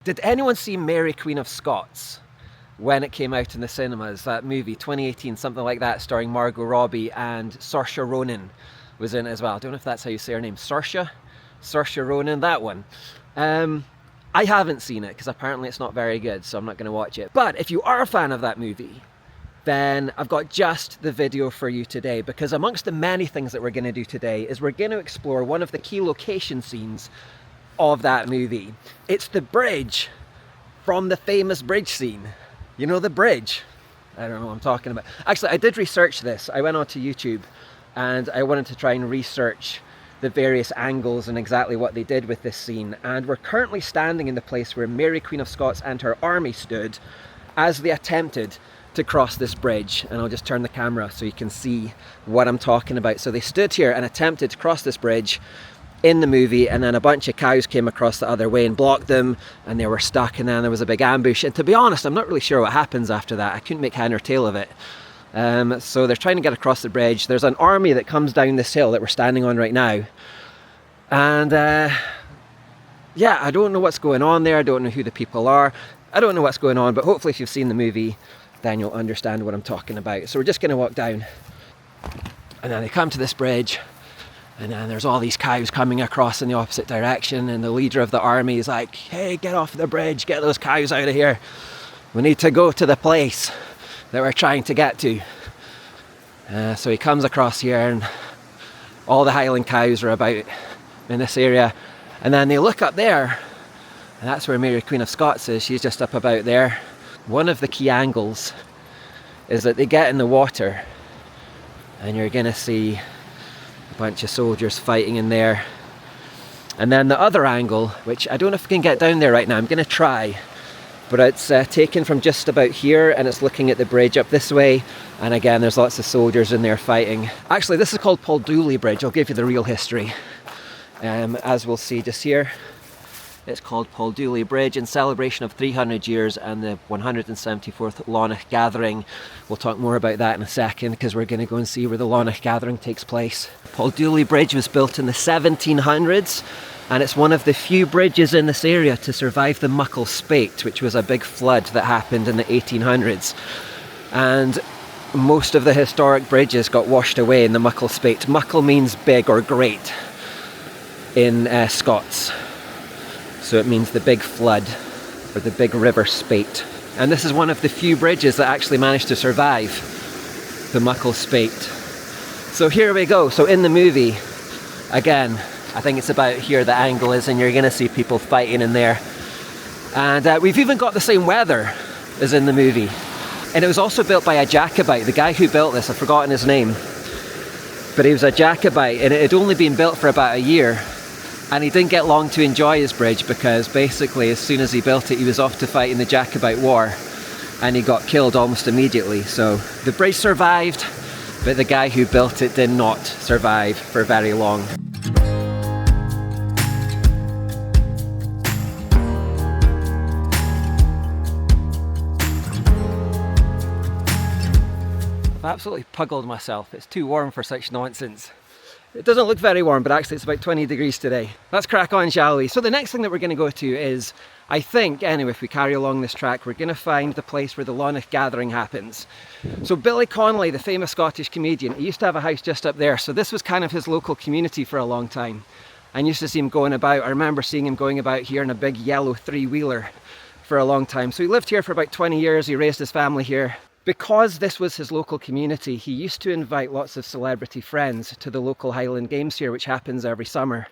Did anyone see Mary Queen of Scots when it came out in the cinemas? That movie, 2018, something like that, starring Margot, Robbie and Saoirse Ronan was in it as well. I don't know if that's how you say her name. Saoirse Ronan, that one. I haven't seen it because apparently it's not very good, so I'm not going to watch it. But if you are a fan of that movie, then I've got just the video for you today, because amongst the many things that we're going to do today is we're going to explore one of the key location scenes of that movie. It's the bridge from the famous bridge scene. You know, the bridge. I don't know what I'm talking about. Actually, I did research this. I went onto YouTube and I wanted to try and research the various angles and exactly what they did with this scene. And we're currently standing in the place where Mary Queen of Scots and her army stood as they attempted to cross this bridge. And I'll just turn the camera so you can see what I'm talking about. So they stood here and attempted to cross this bridge in the movie, and then a bunch of cows came across the other way and blocked them, and they were stuck, and then there was a big ambush. And to be honest, I'm not really sure what happens after that. I couldn't make head or tail of it. So they're trying to get across the bridge. There's an army that comes down this hill that we're standing on right now. And yeah, I don't know what's going on there. I don't know who the people are. I don't know what's going on, but hopefully if you've seen the movie, then you'll understand what I'm talking about. So we're just going to walk down. And then they come to this bridge. And then there's all these cows coming across in the opposite direction, and the leader of the army is like, hey, get off the bridge, get those cows out of here. We need to go to the place that we're trying to get to. So he comes across here, and all the highland cows are about in this area. And then they look up there, and that's where Mary Queen of Scots is. She's just up about there. One of the key angles is that they get in the water, and you're going to see bunch of soldiers fighting in there. And then the other angle, which I don't know if I can get down there right now, I'm going to try, but it's taken from just about here, and it's looking at the bridge up this way, and again there's lots of soldiers in there fighting. Actually, this is called Paul Dooley Bridge. I'll give you the real history. As we'll see just here, it's called Paul Dooley Bridge in celebration of 300 years and the 174th Lonach Gathering. We'll talk more about that in a second, because we're going to go and see where the Lonach Gathering takes place. Paul Dooley Bridge was built in the 1700s, and it's one of the few bridges in this area to survive the Muckle Spate, which was a big flood that happened in the 1800s. And most of the historic bridges got washed away in the Muckle Spate. Muckle means big or great in Scots. So it means the big flood, or the big river spate. And this is one of the few bridges that actually managed to survive the Muckle Spate. So here we go. So in the movie, again, I think it's about here the angle is, and you're going to see people fighting in there. And we've even got the same weather as in the movie. And it was also built by a Jacobite. The guy who built this, I've forgotten his name, but he was a Jacobite, and it had only been built for about a year. And he didn't get long to enjoy his bridge, because basically as soon as he built it, he was off to fight in the Jacobite War, and he got killed almost immediately. So the bridge survived, but the guy who built it did not survive for very long. I've absolutely puggled myself. It's too warm for such nonsense. It doesn't look very warm, but actually it's about 20 degrees today. Let's crack on, shall we? So the next thing that we're going to go to is, I think, anyway, if we carry along this track, we're going to find the place where the Lonach Gathering happens. So Billy Connolly, the famous Scottish comedian, he used to have a house just up there. So this was kind of his local community for a long time. I used to see him going about. I remember seeing him going about here in a big yellow three-wheeler for a long time. So he lived here for about 20 years. He raised his family here. Because this was his local community, he used to invite lots of celebrity friends to the local Highland Games here, which happens every summer.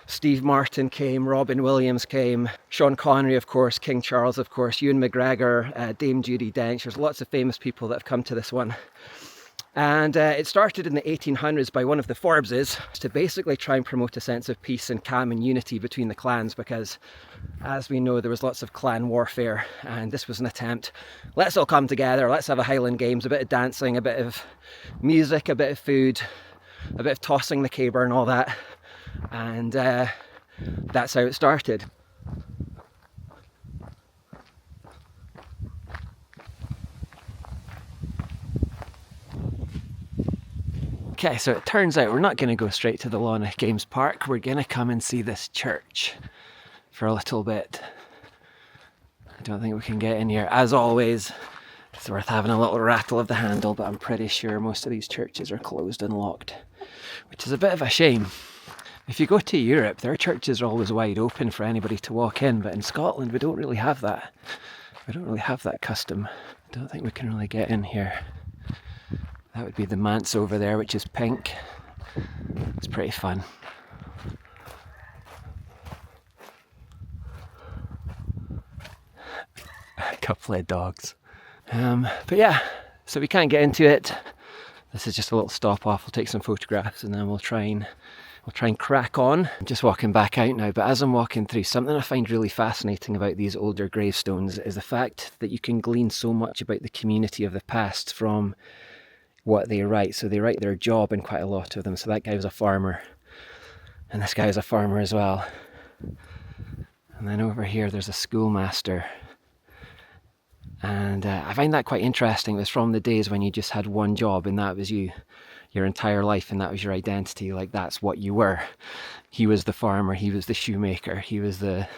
Steve Martin came, Robin Williams came, Sean Connery, of course, King Charles, of course, Ewan McGregor, Dame Judi Dench. There's lots of famous people that have come to this one. And it started in the 1800s by one of the Forbeses to basically try and promote a sense of peace and calm and unity between the clans, because as we know, there was lots of clan warfare, and this was an attempt. Let's all come together, let's have a Highland Games, a bit of dancing, a bit of music, a bit of food, a bit of tossing the caber and all that. And that's how it started. Okay, so it turns out we're not going to go straight to the Lonach Games Park. We're going to come and see this church for a little bit. don't think we can get in here. As always, it's worth having a little rattle of the handle, but I'm pretty sure most of these churches are closed and locked, which is a bit of a shame. If you go to Europe, their churches are always wide open for anybody to walk in, but in Scotland we don't really have that. We don't really have that custom. I don't think we can really get in here. That would be the manse over there, which is pink. It's pretty fun. A couple of dogs. But yeah, so we can't get into it. This is just a little stop off. We'll take some photographs and then we'll try and crack on. I'm just walking back out now, but as I'm walking through, something I find really fascinating about these older gravestones is the fact that you can glean so much about the community of the past from what they write. So they write their job in quite a lot of them. So that guy was a farmer, and this guy was a farmer as well. And then over here there's a schoolmaster. And I find that quite interesting. It was from the days when you just had one job and that was you, your entire life, and that was your identity. Like, that's what you were. He was the farmer, he was the shoemaker, he was the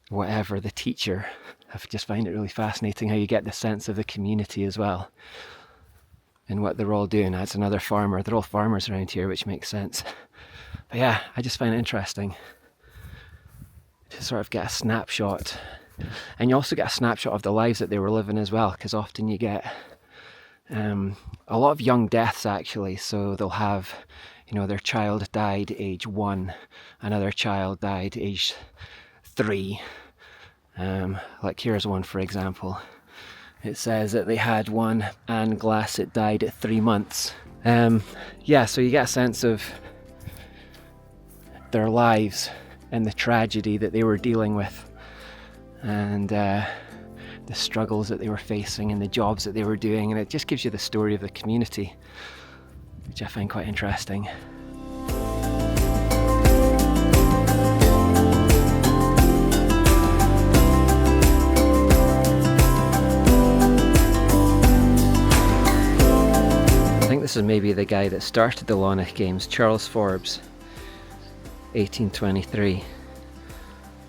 whatever, the teacher. I just find it really fascinating how you get the sense of the community as well and what they're all doing. That's another farmer. They're all farmers around here, which makes sense. But yeah, I just find it interesting to sort of get a snapshot. And you also get a snapshot of the lives that they were living as well, because often you get a lot of young deaths actually. So they'll have, you know, their child died age 1, another child died age 3. Like here's one for example. It says that they had one, Anne Glassett died at 3 months. Yeah, so you get a sense of their lives and the tragedy that they were dealing with, and the struggles that they were facing and the jobs that they were doing, and it just gives you the story of the community, which I find quite interesting. I think this is maybe the guy that started the Lonach Games, Charles Forbes, 1823.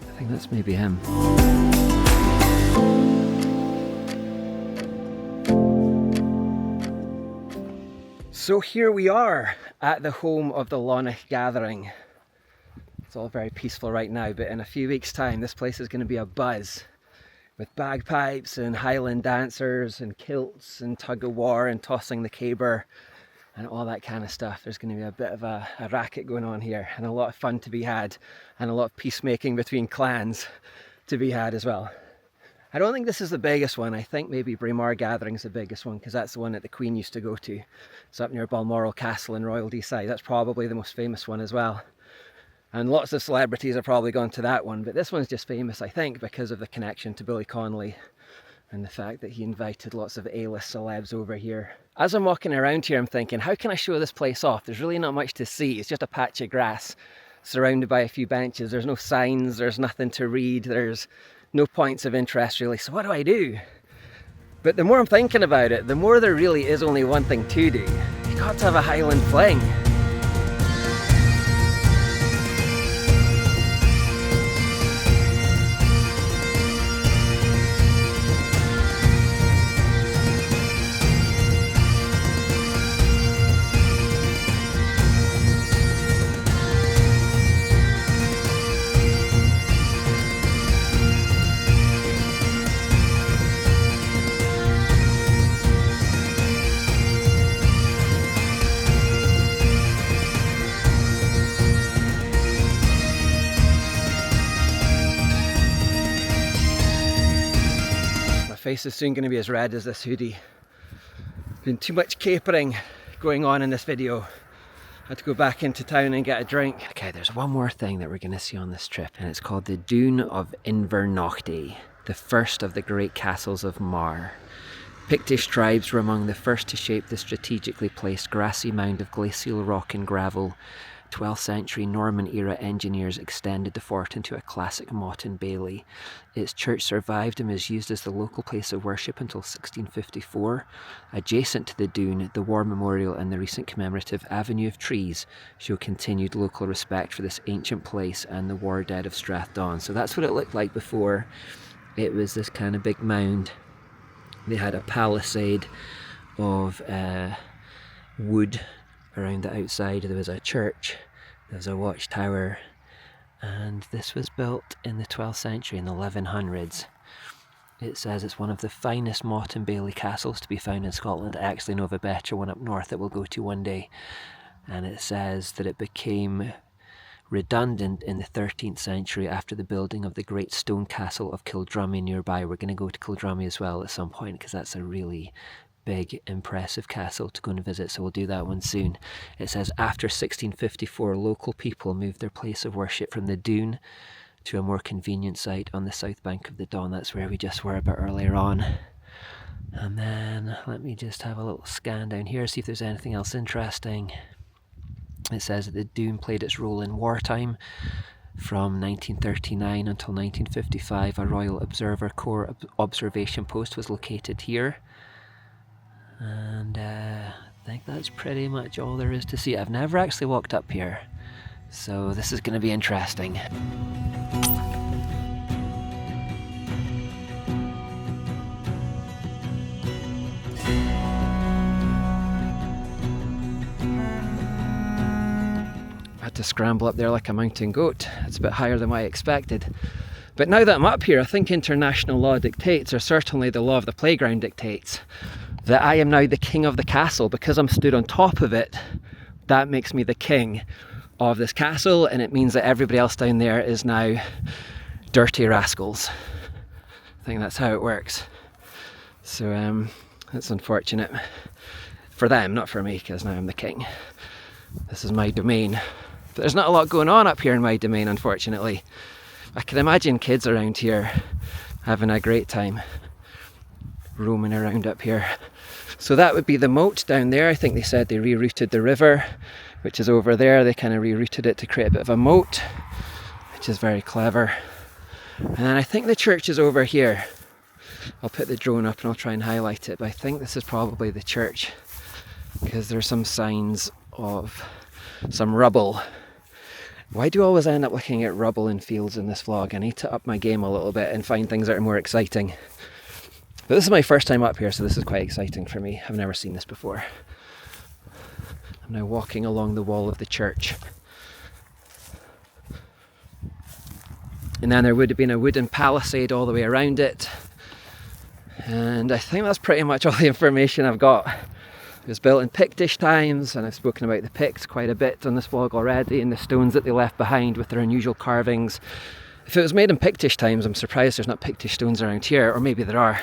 I think that's maybe him. So here we are at the home of the Lonach Gathering. It's all very peaceful right now, but in a few weeks' time this place is going to be abuzz with bagpipes and highland dancers and kilts and tug of war and tossing the caber and all that kind of stuff. There's going to be a bit of a racket going on here, and a lot of fun to be had, and a lot of peacemaking between clans to be had as well. I don't think this is the biggest one. I think maybe Lonach Gathering is the biggest one, because that's the one that the Queen used to go to. It's up near Balmoral Castle in Royal Deeside. That's probably the most famous one as well. And lots of celebrities have probably gone to that one, but this one's just famous, I think, because of the connection to Billy Connolly and the fact that he invited lots of A-list celebs over here. As I'm walking around here, I'm thinking, how can I show this place off? There's really not much to see. It's just a patch of grass surrounded by a few benches. There's no signs, there's nothing to read, there's no points of interest really. So what do I do? But the more I'm thinking about it, the more there really is only one thing to do. You've got to have a Highland fling. Face is soon going to be as red as this hoodie. Been too much capering going on in this video. Had to go back into town and get a drink. Okay, there's one more thing that we're going to see on this trip, and it's called the Dune of Invernacht, the first of the great castles of Mar. Pictish tribes were among the first to shape the strategically placed grassy mound of glacial rock and gravel. 12th century Norman era engineers extended the fort into a classic motte and bailey. Its church survived and was used as the local place of worship until 1654. Adjacent to the dune, the war memorial and the recent commemorative avenue of trees show continued local respect for this ancient place and the war dead of Strathdon. So that's what it looked like before it was this kind of big mound. They had a palisade of wood around the outside. There was a church, there was a watchtower, and this was built in the 12th century, in the 1100s. It says it's one of the finest motte and bailey castles to be found in Scotland. I actually know of a better one up north that we'll go to one day. And it says that it became redundant in the 13th century after the building of the great stone castle of Kildrummy nearby. We're going to go to Kildrummy as well at some point, because that's a really big, impressive castle to go and visit, so we'll do that one soon. It says after 1654, local people moved their place of worship from the Dune to a more convenient site on the south bank of the Don. That's where we just were a bit earlier on. And then let me just have a little scan down here, see if there's anything else interesting. It says that the Dune played its role in wartime. From 1939 until 1955, a Royal Observer Corps observation post was located here. And I think that's pretty much all there is to see. I've never actually walked up here, so this is going to be interesting. To scramble up there like a mountain goat. It's a bit higher than what I expected. But now that I'm up here, I think international law dictates, or certainly the law of the playground dictates, that I am now the king of the castle. Because I'm stood on top of it, that makes me the king of this castle, and it means that everybody else down there is now dirty rascals. I think that's how it works. So that's unfortunate for them, not for me, because now I'm the king. This is my domain. But there's not a lot going on up here in my domain, unfortunately. I can imagine kids around here having a great time roaming around up here. So that would be the moat down there. I think they said they rerouted the river, which is over there. They kind of rerouted it to create a bit of a moat, which is very clever. And then I think the church is over here. I'll put the drone up and I'll try and highlight it, but I think this is probably the church, because there's some signs of some rubble. Why do I always end up looking at rubble in fields in this vlog? I need to up my game a little bit and find things that are more exciting. But this is my first time up here, so this is quite exciting for me. I've never seen this before. I'm now walking along the wall of the church. And then there would have been a wooden palisade all the way around it. And I think that's pretty much all the information I've got. It was built in Pictish times, and I've spoken about the Picts quite a bit on this vlog already, and the stones that they left behind with their unusual carvings. If it was made in Pictish times, I'm surprised there's not Pictish stones around here, or maybe there are,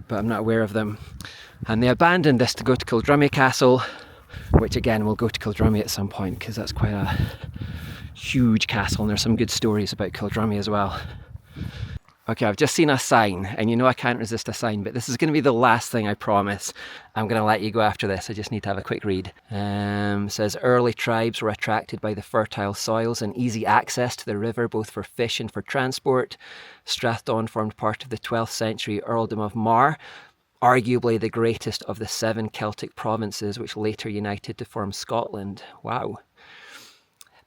but I'm not aware of them. And they abandoned this to go to Kildrummy Castle, which again, we'll go to Kildrummy at some point, because that's quite a huge castle, and there's some good stories about Kildrummy as well. Okay, I've just seen a sign, and you know I can't resist a sign, but this is going to be the last thing, I promise. I'm going to let you go after this, I just need to have a quick read. It says, early tribes were attracted by the fertile soils and easy access to the river, both for fish and for transport. Strathdon formed part of the 12th century earldom of Mar, arguably the greatest of the 7 Celtic provinces, which later united to form Scotland. Wow.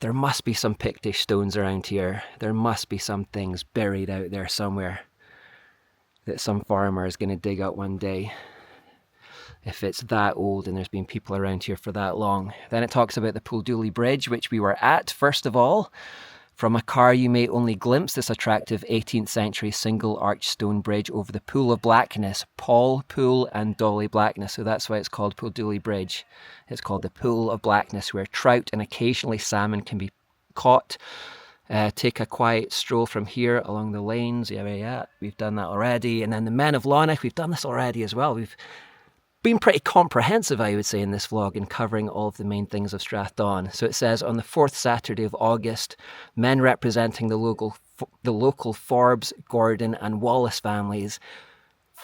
There must be some Pictish stones around here. There must be some things buried out there somewhere that some farmer is going to dig up one day. If it's that old and there's been people around here for that long. Then it talks about the Pulduli Bridge, which we were at first of all. From a car you may only glimpse this attractive 18th century single arch stone bridge over the Pool of Blackness, Paul, Pool and Dolly Blackness. So that's why it's called Pulduli Bridge. It's called the Pool of Blackness, where trout and occasionally salmon can be caught. Take a quiet stroll from here along the lanes. Yeah, we've done that already. And then the Men of Lonach, we've done this already as well. We've been pretty comprehensive, I would say, in this vlog in covering all of the main things of Strathdon. So it says, on the 4th Saturday of August, men representing the local Forbes, Gordon and Wallace families.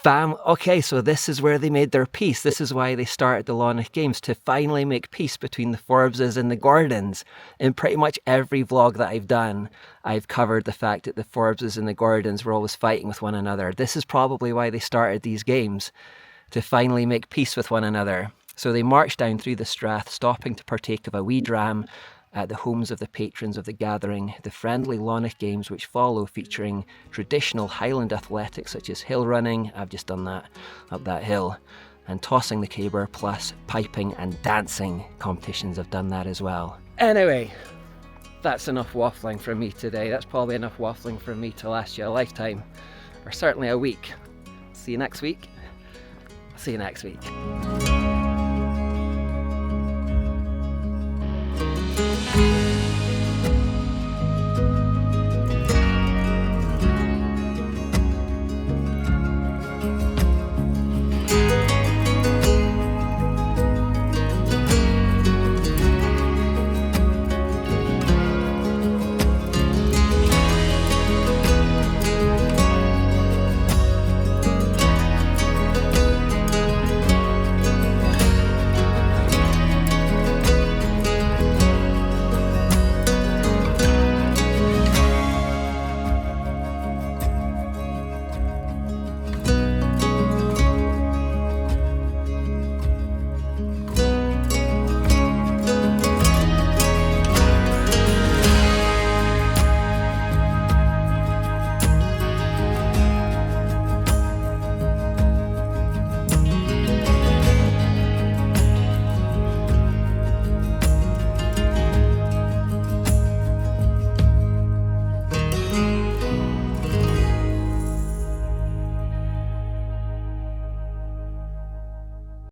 Okay, so this is where they made their peace. This is why they started the Lonach Games, to finally make peace between the Forbeses and the Gordons. In pretty much every vlog that I've done, I've covered the fact that the Forbeses and the Gordons were always fighting with one another. This is probably why they started these games, to finally make peace with one another. So they marched down through the strath, stopping to partake of a wee dram at the homes of the patrons of the gathering, the friendly Lonach games which follow, featuring traditional highland athletics such as hill running, I've just done that, up that hill, and tossing the caber, plus piping and dancing competitions, I've done that as well. Anyway, that's enough waffling from me today. That's probably enough waffling from me to last you a lifetime, or certainly a week. See you next week. See you next week.